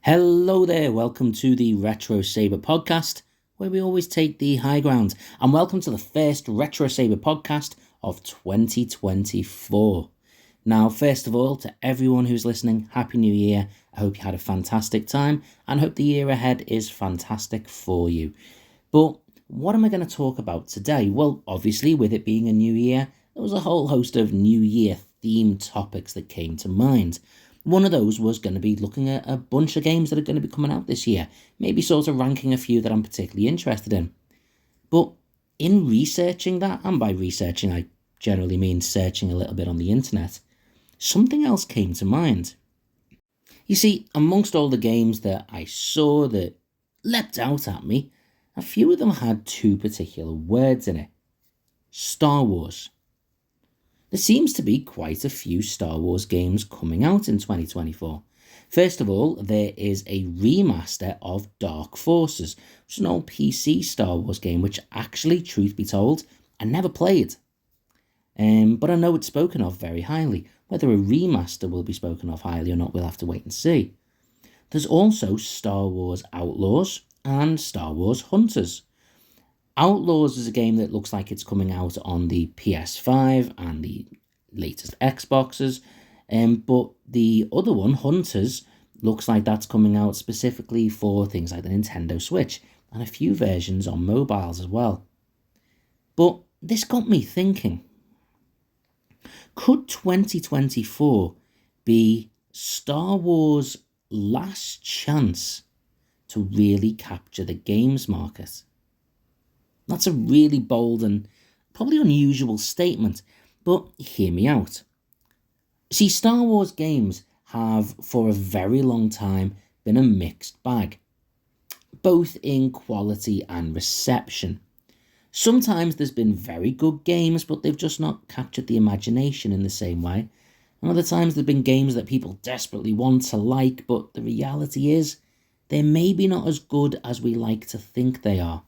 Hello there, welcome to the RetroSaber podcast, where we always take the high ground, and welcome to the first RetroSaber podcast of 2024. Now, first of all, to everyone who's listening, Happy New Year. I hope you had a fantastic time, and hope the year ahead is fantastic for you. But what am I going to talk about today? Well, obviously, with it being a new year, there was a whole host of New Year themed topics that came to mind. One of those was going to be looking at a bunch of games that are going to be coming out this year, maybe sort of ranking a few that I'm particularly interested in. But in researching that, and by researching I generally mean searching a little bit on the internet, something else came to mind. You see, amongst all the games that I saw that leapt out at me, a few of them had two particular words in it. Star Wars. There seems to be quite a few Star Wars games coming out in 2024. First of all, there is a remaster of Dark Forces, which is an old PC Star Wars game, which actually, truth be told, I never played. But I know it's spoken of very highly. Whether a remaster will be spoken of highly or not, we'll have to wait and see. There's also Star Wars Outlaws and Star Wars Hunters. Outlaws is a game that looks like it's coming out on the PS5 and the latest Xboxes, but the other one, Hunters, looks like that's coming out specifically for things like the Nintendo Switch and a few versions on mobiles as well. But this got me thinking, could 2024 be Star Wars' last chance to really capture the games market? That's a really bold and probably unusual statement, but hear me out. See, Star Wars games have for a very long time been a mixed bag, both in quality and reception. Sometimes there's been very good games, but they've just not captured the imagination in the same way. And other times there've been games that people desperately want to like, but the reality is they're maybe not as good as we like to think they are.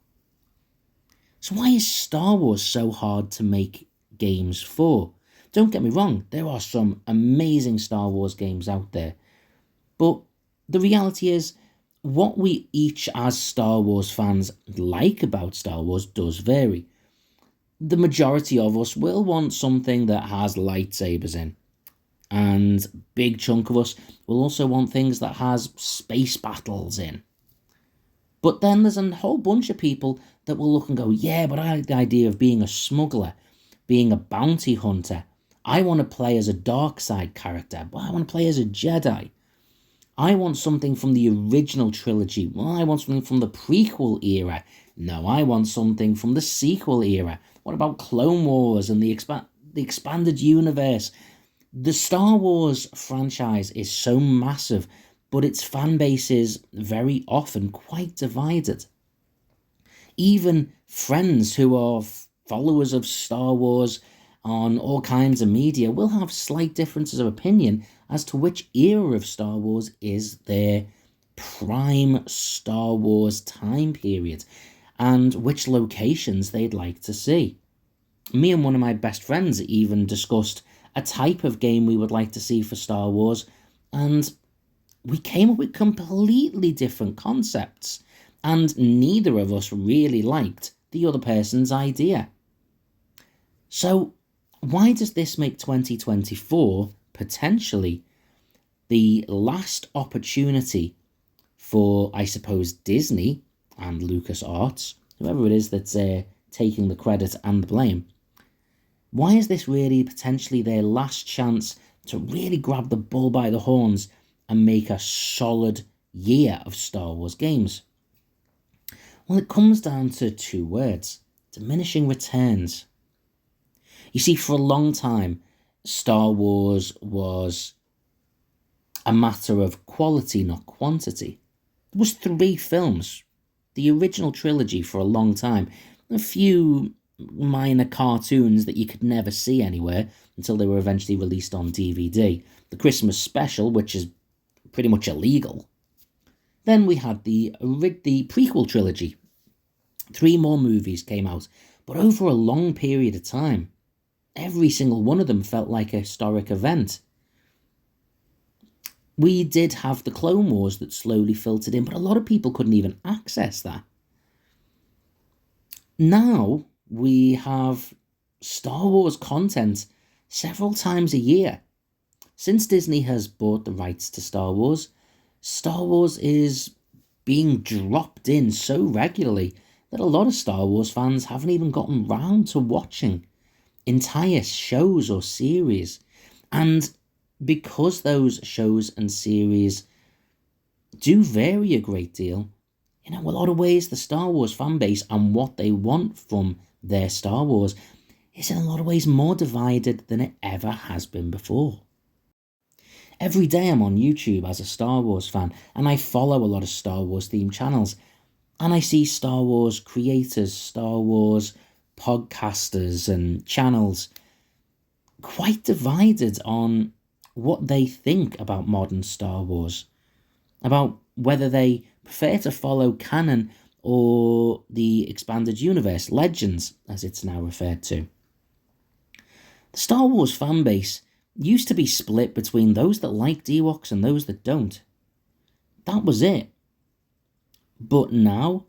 So why is Star Wars so hard to make games for? Don't get me wrong, there are some amazing Star Wars games out there. But the reality is, what we each as Star Wars fans like about Star Wars does vary. The majority of us will want something that has lightsabers in. And a big chunk of us will also want things that has space battles in. But then there's a whole bunch of people that will look and go, yeah, but I like the idea of being a smuggler, being a bounty hunter. I want to play as a dark side character, but I want to play as a Jedi. I want something from the original trilogy. Well, I want something from the prequel era. No, I want something from the sequel era. What about Clone Wars and the expanded universe? The Star Wars franchise is so massive, but its fan base is very often quite divided. Even friends who are followers of Star Wars on all kinds of media will have slight differences of opinion as to which era of Star Wars is their prime Star Wars time period and which locations they'd like to see. Me and one of my best friends even discussed a type of game we would like to see for Star Wars, and we came up with completely different concepts, and neither of us really liked the other person's idea. So, why does this make 2024 potentially the last opportunity for, I suppose, Disney and LucasArts, whoever it is that's taking the credit and the blame? Why is this really potentially their last chance to really grab the bull by the horns and make a solid year of Star Wars games? Well, it comes down to two words: diminishing returns. You see, for a long time, Star Wars was a matter of quality, not quantity. There was 3 films, the original trilogy for a long time, a few minor cartoons that you could never see anywhere until they were eventually released on DVD. The Christmas special, which is pretty much illegal. Then we had the prequel trilogy. 3 more movies came out, but over a long period of time. Every single one of them felt like a historic event. We did have the Clone Wars that slowly filtered in, but a lot of people couldn't even access that. Now we have Star Wars content several times a year. Since Disney has bought the rights to Star Wars is being dropped in so regularly that a lot of Star Wars fans haven't even gotten round to watching entire shows or series. And because those shows and series do vary a great deal, in a lot of ways, the Star Wars fan base and what they want from their Star Wars is in a lot of ways more divided than it ever has been before. Every day I'm on YouTube as a Star Wars fan, and I follow a lot of Star Wars themed channels, and I see Star Wars creators, Star Wars podcasters and channels quite divided on what they think about modern Star Wars, about whether they prefer to follow canon or the expanded universe, Legends, as it's now referred to. The Star Wars fanbase used to be split between those that liked Ewoks and those that don't. That was it. But now,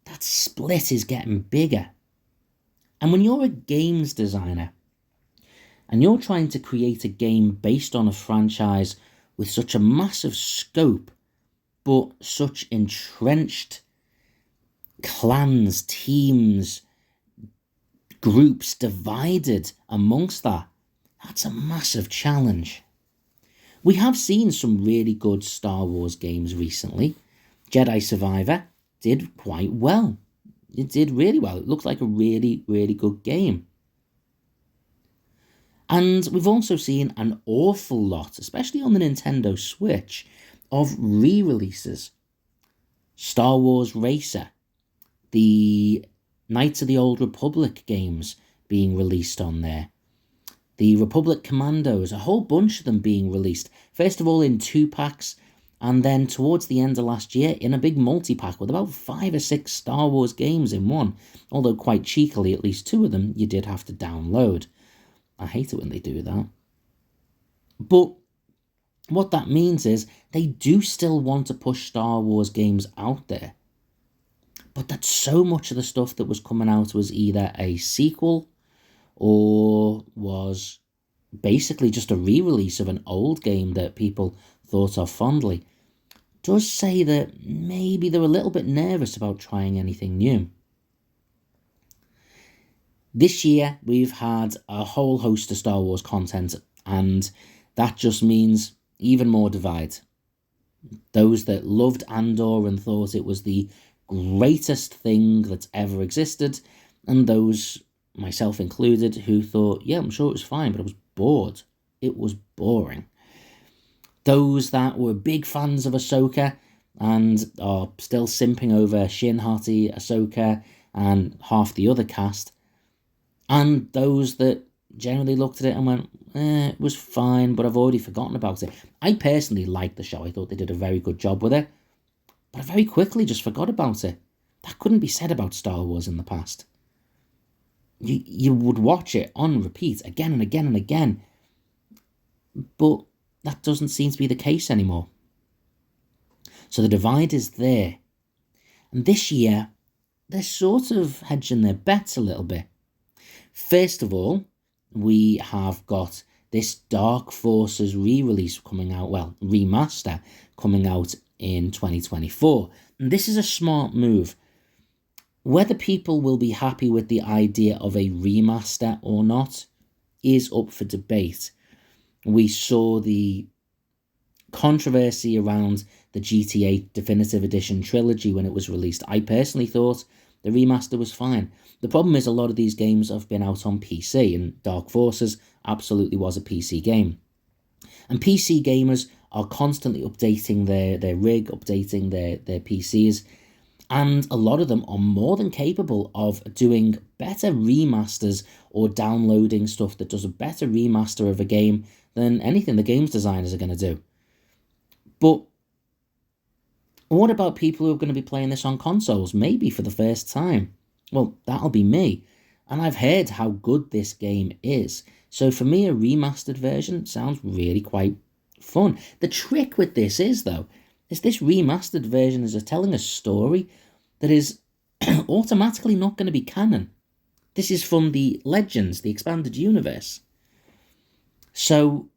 that split is getting bigger. And when you're a games designer, and you're trying to create a game based on a franchise with such a massive scope, but such entrenched clans, teams, groups divided amongst that, that's a massive challenge. We have seen some really good Star Wars games recently. Jedi Survivor did quite well. It did really well. It looked like a really, really good game. And we've also seen an awful lot, especially on the Nintendo Switch, of re-releases. Star Wars Racer, the Knights of the Old Republic games being released on there. The Republic Commandos, a whole bunch of them being released. First of all in 2-packs, and then towards the end of last year in a big multi-pack with about 5 or 6 Star Wars games in one. Although quite cheekily, at least 2 of them you did have to download. I hate it when they do that. But what that means is they do still want to push Star Wars games out there. But that so much of the stuff that was coming out was either a sequel or was basically just a re-release of an old game that people thought of fondly, does say that maybe they're a little bit nervous about trying anything new. This year, we've had a whole host of Star Wars content, and that just means even more divide. Those that loved Andor and thought it was the greatest thing that's ever existed, and those, myself included, who thought, yeah, I'm sure it was fine, but I was bored. It was boring. Those that were big fans of Ahsoka and are still simping over Shin Hati, Ahsoka, and half the other cast, and those that generally looked at it and went, it was fine, but I've already forgotten about it. I personally liked the show. I thought they did a very good job with it, but I very quickly just forgot about it. That couldn't be said about Star Wars in the past. You would watch it on repeat again and again and again, but that doesn't seem to be the case anymore. So the divide is there. And this year, they're sort of hedging their bets a little bit. First of all, we have got this Dark Forces re-release coming out, remaster coming out in 2024. And this is a smart move. Whether people will be happy with the idea of a remaster or not is up for debate. We saw the controversy around the GTA Definitive Edition trilogy when it was released. I personally thought the remaster was fine. The problem is a lot of these games have been out on PC, and Dark Forces absolutely was a PC game. And PC gamers are constantly updating their rig, updating their PCs, and a lot of them are more than capable of doing better remasters or downloading stuff that does a better remaster of a game than anything the games designers are going to do. But what about people who are going to be playing this on consoles, maybe for the first time? Well, that'll be me. And I've heard how good this game is. So for me, a remastered version sounds really quite fun. The trick with this is, though, is this remastered version is telling a story that is automatically not going to be canon. This is from the Legends, the expanded universe. So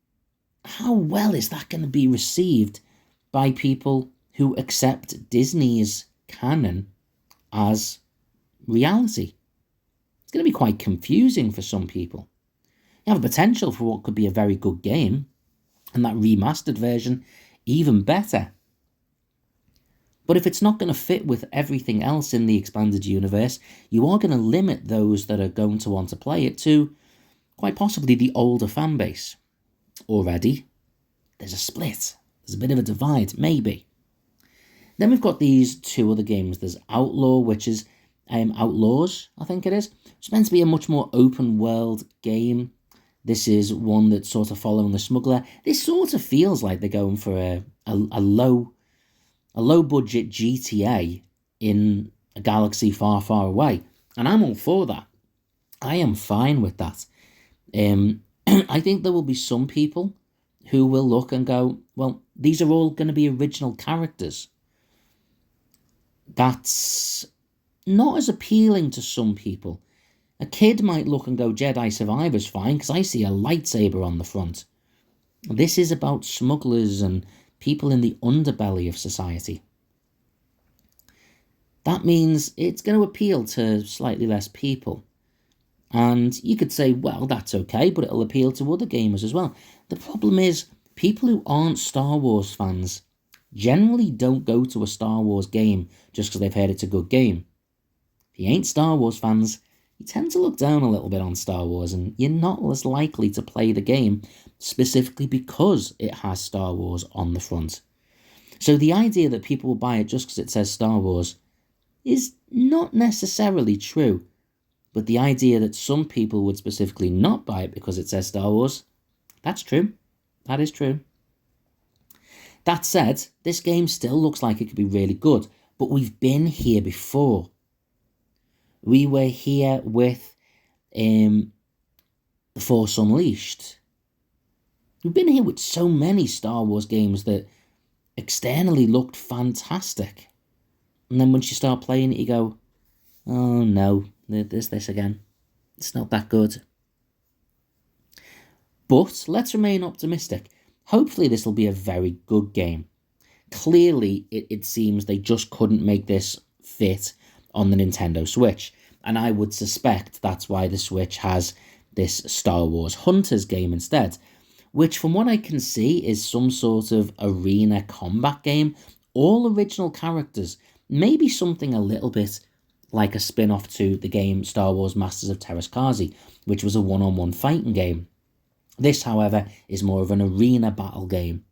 how well is that going to be received by people who accept Disney's canon as reality? It's going to be quite confusing for some people. You have a potential for what could be a very good game, and that remastered version even better. But if it's not going to fit with everything else in the expanded universe, you are going to limit those that are going to want to play it to quite possibly the older fan base. Already, there's a split. There's a bit of a divide, maybe. Then we've got these two other games. There's Outlaw, which is Outlaws, I think it is. It's meant to be a much more open world game. This is one that's sort of following the smuggler. This sort of feels like they're going for a low budget GTA in a galaxy far, far away. And I'm all for that. I am fine with that. I think there will be some people who will look and go, well, these are all going to be original characters. That's not as appealing to some people. A kid might look and go, Jedi Survivor's fine, because I see a lightsaber on the front. This is about smugglers and people in the underbelly of society. That means it's going to appeal to slightly less people. And you could say, well, that's okay, but it'll appeal to other gamers as well. The problem is, people who aren't Star Wars fans generally don't go to a Star Wars game just because they've heard it's a good game. If you ain't Star Wars fans, you tend to look down a little bit on Star Wars, and you're not as likely to play the game specifically because it has Star Wars on the front. So the idea that people will buy it just because it says Star Wars is not necessarily true. But the idea that some people would specifically not buy it because it says Star Wars, that's true. That is true. That said, this game still looks like it could be really good, but we've been here before. We were here with The Force Unleashed. We've been here with so many Star Wars games that externally looked fantastic. And then once you start playing it, you go, oh no, there's this again. It's not that good. But let's remain optimistic. Hopefully this will be a very good game. Clearly, it seems they just couldn't make this fit on the Nintendo Switch. And I would suspect that's why the Switch has this Star Wars Hunters game instead, which from what I can see is some sort of arena combat game, all original characters, maybe something a little bit like a spin-off to the game Star Wars Masters of Terraskazi, which was a one-on-one fighting game. This, however, is more of an arena battle game,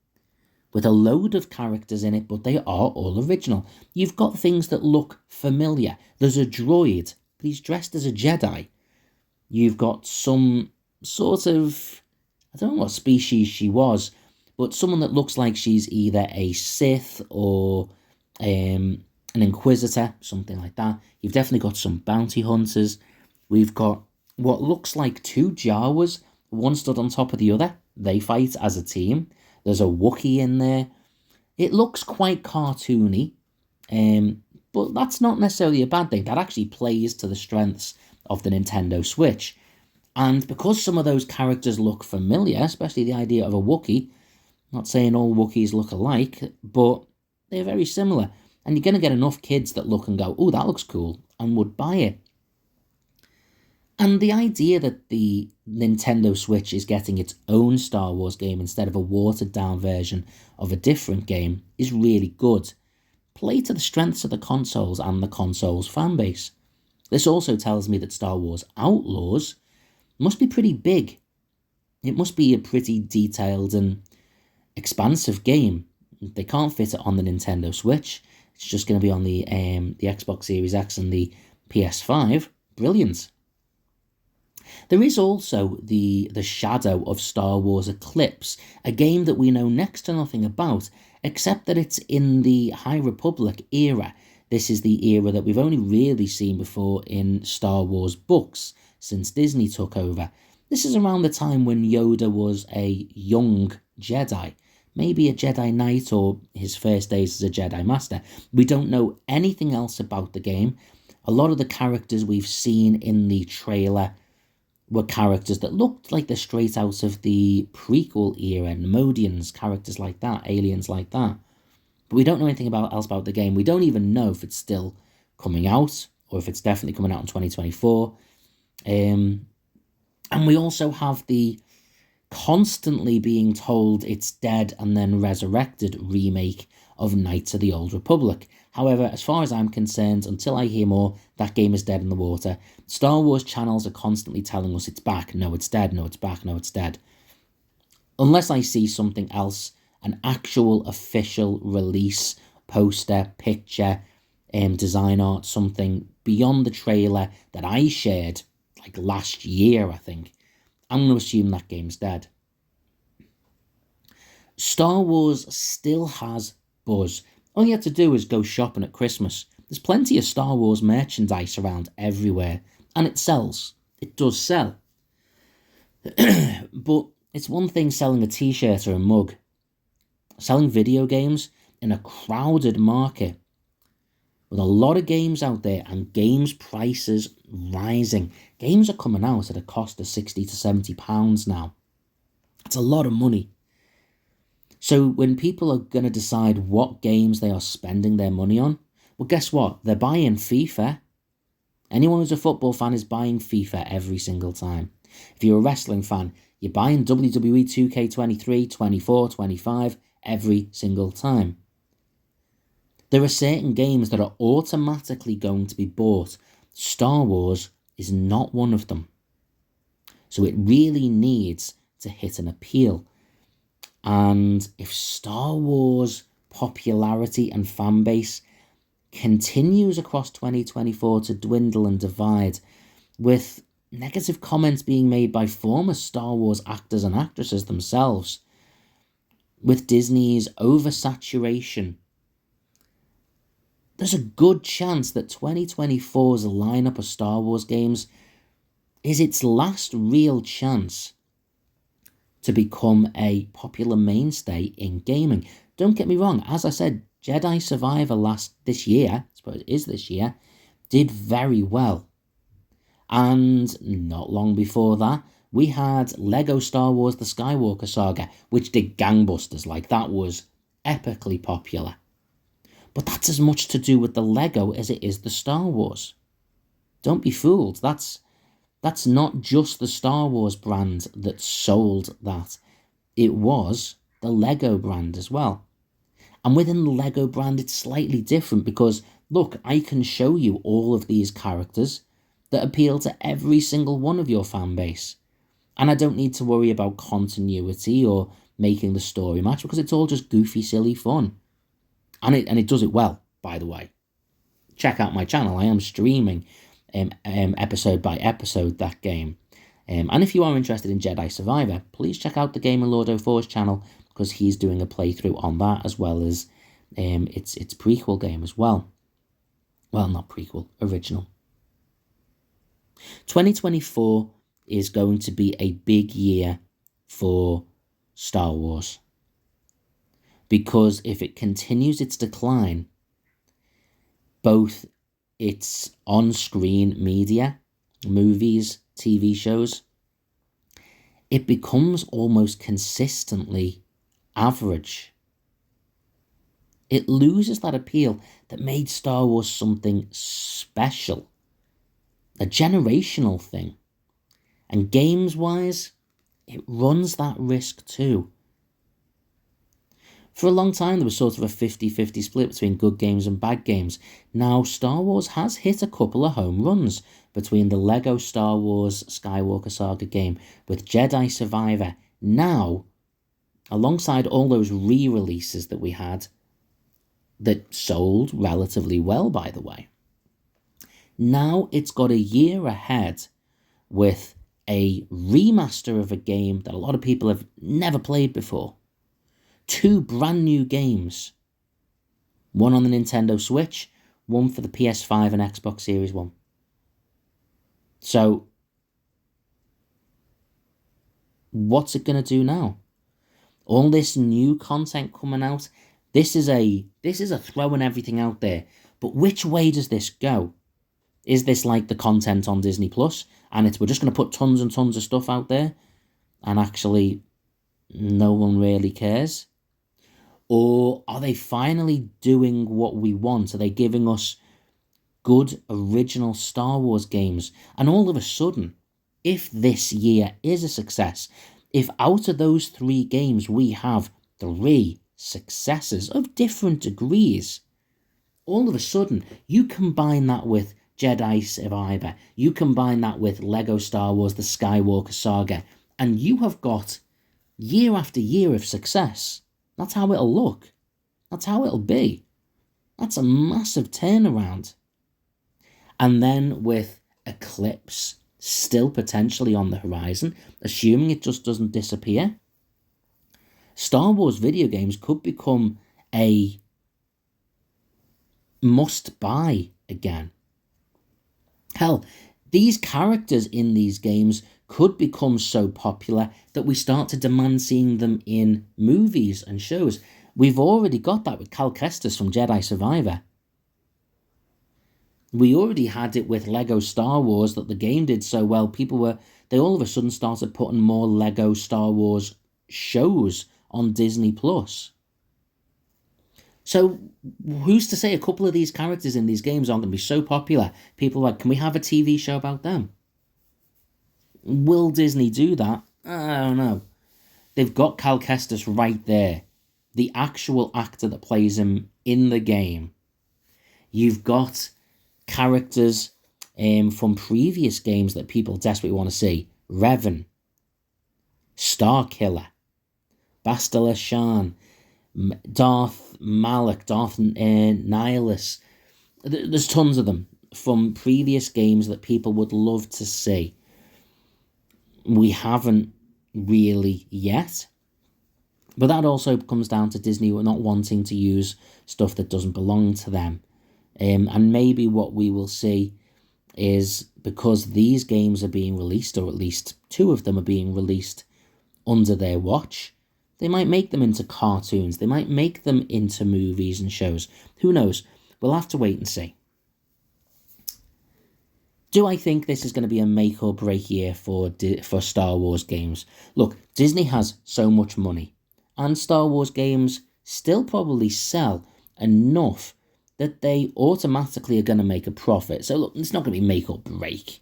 with a load of characters in it, but they are all original. You've got things that look familiar. There's a droid, but he's dressed as a Jedi. You've got some sort of, I don't know what species she was, but someone that looks like she's either a Sith or an Inquisitor, something like that. You've definitely got some bounty hunters. We've got what looks like two Jawas, one stood on top of the other. They fight as a team. There's a Wookiee in there. It looks quite cartoony, but that's not necessarily a bad thing. That actually plays to the strengths of the Nintendo Switch. And because some of those characters look familiar, especially the idea of a Wookiee, not saying all Wookiees look alike, but they're very similar. And you're going to get enough kids that look and go, oh, that looks cool, and would buy it. And the idea that the Nintendo Switch is getting its own Star Wars game instead of a watered-down version of a different game is really good. Play to the strengths of the consoles and the console's fanbase. This also tells me that Star Wars Outlaws must be pretty big. It must be a pretty detailed and expansive game. They can't fit it on the Nintendo Switch. It's just going to be on the Xbox Series X and the PS5. Brilliant. There is also the shadow of Star Wars Eclipse, a game that we know next to nothing about, except that it's in the High Republic era. This is the era that we've only really seen before in Star Wars books since Disney took over. This is around the time when Yoda was a young Jedi, maybe a Jedi Knight or his first days as a Jedi Master. We don't know anything else about the game. A lot of the characters we've seen in the trailer were characters that looked like they're straight out of the prequel era, Nemodians, characters like that, aliens like that. But we don't know anything else about the game. We don't even know if it's still coming out or if it's definitely coming out in 2024. And we also have the constantly being told it's dead and then resurrected remake of Knights of the Old Republic. However, as far as I'm concerned, until I hear more, that game is dead in the water. Star Wars channels are constantly telling us it's back. No, it's dead. No, it's back. No, it's dead. Unless I see something else, an actual official release, poster, picture, design art, something beyond the trailer that I shared like last year, I think, I'm going to assume that game's dead. Star Wars still has buzz. All you have to do is go shopping at Christmas. There's plenty of Star Wars merchandise around everywhere, and it sells. It does sell. But it's one thing selling a t-shirt or a mug. Selling video games in a crowded market with a lot of games out there and games prices rising. Games are coming out at a cost of £60 to £70 now. That's a lot of money. So when people are going to decide what games they are spending their money on, well, guess what? They're buying FIFA. Anyone who's a football fan is buying FIFA every single time. If you're a wrestling fan, you're buying WWE 2K23, 24, 25 every single time. There are certain games that are automatically going to be bought. Star Wars is not one of them. So it really needs to hit an appeal. And if Star Wars popularity and fan base continues across 2024 to dwindle and divide, with negative comments being made by former Star Wars actors and actresses themselves, with Disney's oversaturation, there's a good chance that 2024's lineup of Star Wars games is its last real chance to become a popular mainstay in gaming. Don't get me wrong, as I said, Jedi Survivor this year, I suppose it is this year, did very well. And not long before that, we had Lego Star Wars The Skywalker Saga, which did gangbusters. Like, that was epically popular. But that's as much to do with the Lego as it is the Star Wars. Don't be fooled. That's not just the Star Wars brand that sold that. It was the Lego brand as well. And within the Lego brand, it's slightly different because, look, I can show you all of these characters that appeal to every single one of your fan base. And I don't need to worry about continuity or making the story match because it's all just goofy, silly fun. And it does it well, by the way. Check out my channel. I am streaming episode by episode that game. And if you are interested in Jedi Survivor, please check out the Gamer Lord 04's channel because he's doing a playthrough on that as well as its prequel game as well. Well, not prequel, original. 2024 is going to be a big year for Star Wars. Because if it continues its decline, both its on-screen media, movies, TV shows, it becomes almost consistently average. It loses that appeal that made Star Wars something special, a generational thing. And games-wise, it runs that risk too. For a long time, there was sort of a 50-50 split between good games and bad games. Now, Star Wars has hit a couple of home runs between the Lego Star Wars Skywalker Saga game with Jedi Survivor. Now, alongside all those re-releases that we had that sold relatively well, by the way, now it's got a year ahead with a remaster of a game that a lot of people have never played before. 2 brand new games. One on the Nintendo Switch, one for the PS5 and Xbox Series One. So, what's it going to do now? All this new content coming out, this is a throwing everything out there. But which way does this go? Is this like the content on Disney Plus, and we're just going to put tons and tons of stuff out there, and actually no one really cares? Or are they finally doing what we want? Are they giving us good original Star Wars games? And all of a sudden, if this year is a success, if out of those 3 games we have 3 successes of different degrees, all of a sudden you combine that with Jedi Survivor, you combine that with Lego Star Wars The Skywalker Saga, and you have got year after year of success. That's how it'll look. That's how it'll be. That's a massive turnaround. And then with Eclipse still potentially on the horizon, assuming it just doesn't disappear, Star Wars video games could become a must-buy again. Hell, these characters in these games could become so popular that we start to demand seeing them in movies and shows. We've already got that with Cal Kestis from Jedi Survivor. We already had it with Lego Star Wars, that the game did so well. They all of a sudden started putting more Lego Star Wars shows on Disney Plus. So who's to say a couple of these characters in these games aren't going to be so popular? People are like, can we have a TV show about them? Will Disney do that? I don't know. They've got Cal Kestis right there. The actual actor that plays him in the game. You've got characters from previous games that people desperately want to see. Revan. Starkiller. Bastila Shan. Darth Malak, Darth Nihilus. There's tons of them from previous games that people would love to see. We haven't really yet. But that also comes down to Disney not wanting to use stuff that doesn't belong to them. And maybe what we will see is, because these games are being released, or at least 2 of them are being released under their watch, they might make them into cartoons. They might make them into movies and shows. Who knows? We'll have to wait and see. Do I think this is going to be a make or break year for Star Wars games? Look, Disney has so much money, and Star Wars games still probably sell enough that they automatically are going to make a profit. So look, it's not going to be make or break.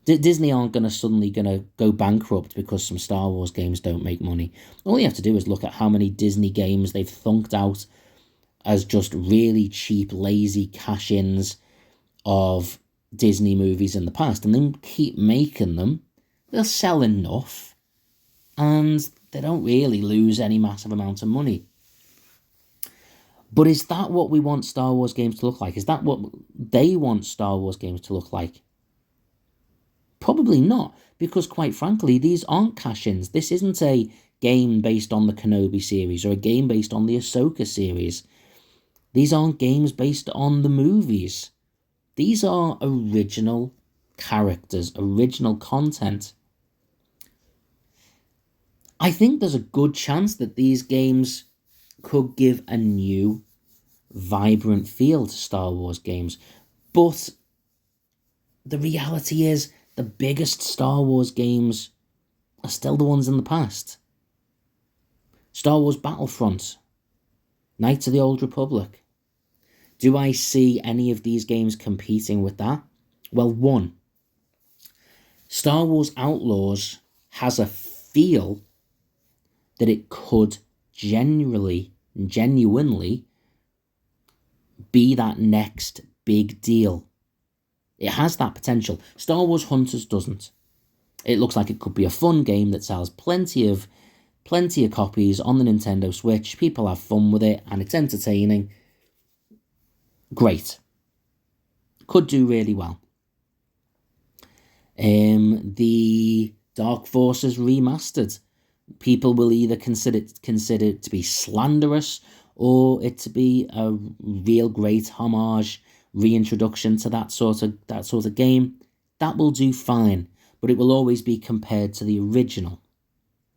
Disney aren't suddenly going to go bankrupt because some Star Wars games don't make money. All you have to do is look at how many Disney games they've thunked out as just really cheap, lazy cash-ins of Disney movies in the past, and then keep making them. They'll sell enough, and they don't really lose any massive amount of money. But is that what we want Star Wars games to look like? Is that what they want Star Wars games to look like? Probably not, because quite frankly, these aren't cash-ins. This isn't a game based on the Kenobi series or a game based on the Ahsoka series. These aren't games based on the movies. These are original characters, original content. I think there's a good chance that these games could give a new, vibrant feel to Star Wars games. But the reality is, the biggest Star Wars games are still the ones in the past. Star Wars Battlefront, Knights of the Old Republic. Do I see any of these games competing with that? Well, 1, Star Wars Outlaws has a feel that it could genuinely be that next big deal. It has that potential. Star Wars Hunters doesn't. It looks like it could be a fun game that sells plenty of copies on the Nintendo Switch. People have fun with it, and it's entertaining. Great. Could do really well. The Dark Forces remastered. People will either consider it to be slanderous, or it to be a real great homage, reintroduction to that sort of game. That will do fine, but it will always be compared to the original.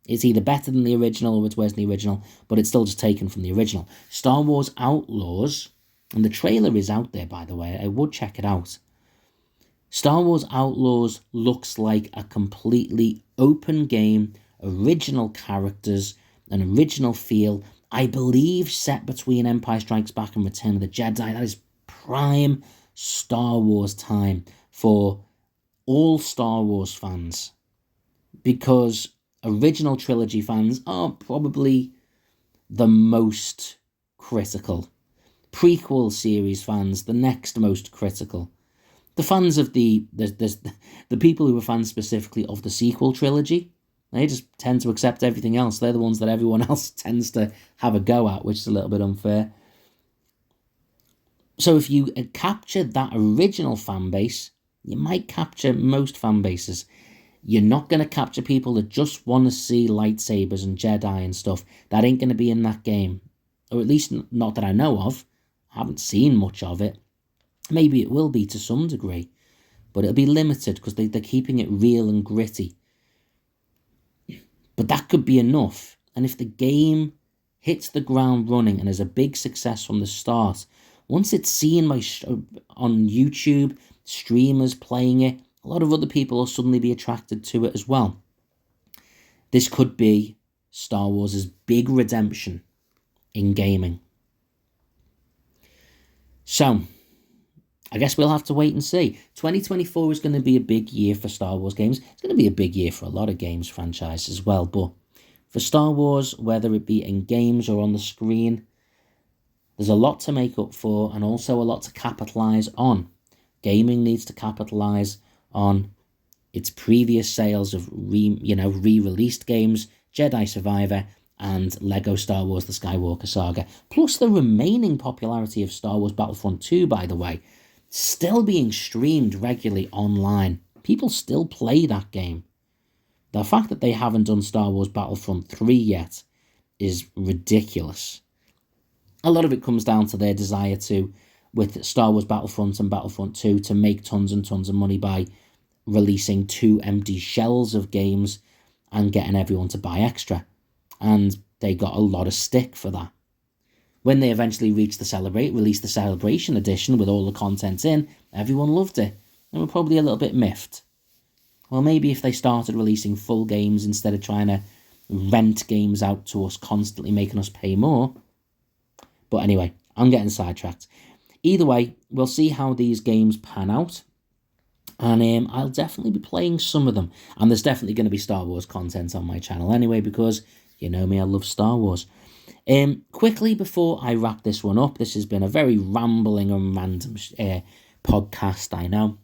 It's either better than the original or it's worse than the original, but it's still just taken from the original. Star Wars Outlaws, and the trailer is out there, by the way. I would check it out. Star Wars Outlaws looks like a completely open game, original characters, an original feel. I believe set between Empire Strikes Back and Return of the Jedi. That is prime Star Wars time for all Star Wars fans, because original trilogy fans are probably the most critical. Prequel series fans, the next most critical. The fans of the people who are fans specifically of the sequel trilogy, they just tend to accept everything else. They're the ones that everyone else tends to have a go at, which is a little bit unfair. So if you capture that original fan base, you might capture most fan bases. You're not going to capture people that just want to see lightsabers and Jedi and stuff. That ain't going to be in that game. Or at least not that I know of. I haven't seen much of it. Maybe it will be to some degree. But it'll be limited because they're keeping it real and gritty. But that could be enough. And if the game hits the ground running and is a big success from the start, once it's seen on YouTube, streamers playing it, a lot of other people will suddenly be attracted to it as well. This could be Star Wars' big redemption in gaming. So, I guess we'll have to wait and see. 2024 is going to be a big year for Star Wars games. It's going to be a big year for a lot of games franchises as well. But for Star Wars, whether it be in games or on the screen, there's a lot to make up for and also a lot to capitalise on. Gaming needs to capitalise on its previous sales of re-released games, Jedi Survivor and Lego Star Wars The Skywalker Saga, plus the remaining popularity of Star Wars Battlefront 2, by the way, still being streamed regularly online. People still play that game. The fact that they haven't done Star Wars Battlefront 3 yet is ridiculous. A lot of it comes down to their desire to, with Star Wars Battlefront and Battlefront 2, to make tons and tons of money by releasing 2 empty shells of games and getting everyone to buy extra. And they got a lot of stick for that. When they eventually released the Celebration Edition with all the content in, everyone loved it. And were probably a little bit miffed. Well, maybe if they started releasing full games instead of trying to rent games out to us, constantly making us pay more. But anyway, I'm getting sidetracked. Either way, we'll see how these games pan out. And I'll definitely be playing some of them. And there's definitely going to be Star Wars content on my channel anyway, because you know me, I love Star Wars. Quickly, before I wrap this one up, this has been a very rambling and random podcast, I know.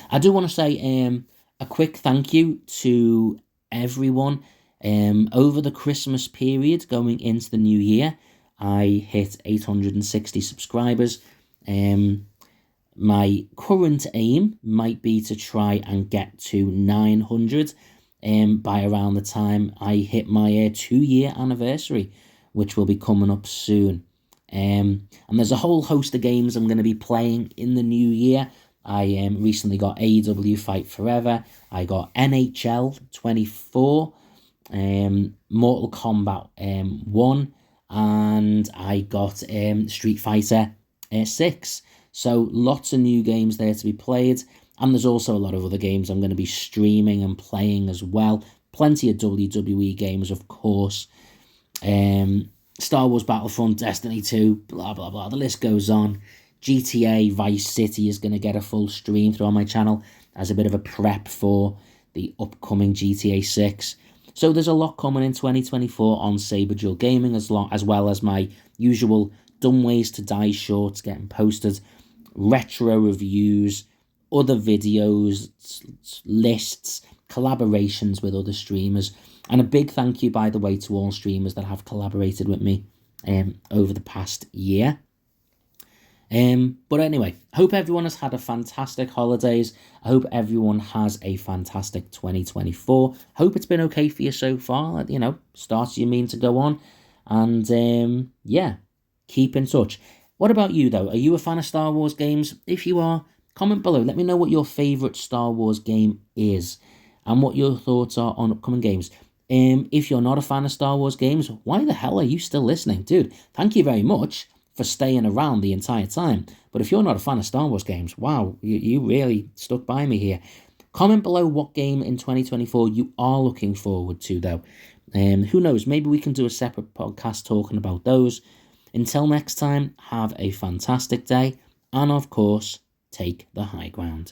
I do want to say a quick thank you to everyone. Over the Christmas period going into the new year, I hit 860 subscribers. My current aim might be to try and get to 900 by around the time I hit my 2-year anniversary, which will be coming up soon. And there's a whole host of games I'm going to be playing in the new year. I recently got AEW Fight Forever. I got NHL 24, Mortal Kombat 1, and I got Street Fighter 6. So lots of new games there to be played. And there's also a lot of other games I'm going to be streaming and playing as well. Plenty of WWE games, of course. Star Wars Battlefront, Destiny 2, blah, blah, blah. The list goes on. GTA Vice City is going to get a full stream through on my channel as a bit of a prep for the upcoming GTA 6. So there's a lot coming in 2024 on Saber Duel Gaming, as well as my usual Dumb Ways to Die shorts getting posted, retro reviews, other videos, lists, collaborations with other streamers. And a big thank you, by the way, to all streamers that have collaborated with me over the past year. But anyway, I hope everyone has had a fantastic holidays. I hope everyone has a fantastic 2024. Hope it's been okay for you so far. You know, start you mean to go on. And yeah, keep in touch. What about you, though? Are you a fan of Star Wars games? If you are, comment below. Let me know what your favourite Star Wars game is and what your thoughts are on upcoming games. If you're not a fan of Star Wars games, why the hell are you still listening? Dude, thank you very much for staying around the entire time. But if you're not a fan of Star Wars games, wow, you really stuck by me here. Comment below what game in 2024 you are looking forward to, though. Who knows, maybe we can do a separate podcast talking about those. Until next time, have a fantastic day, and of course, take the high ground.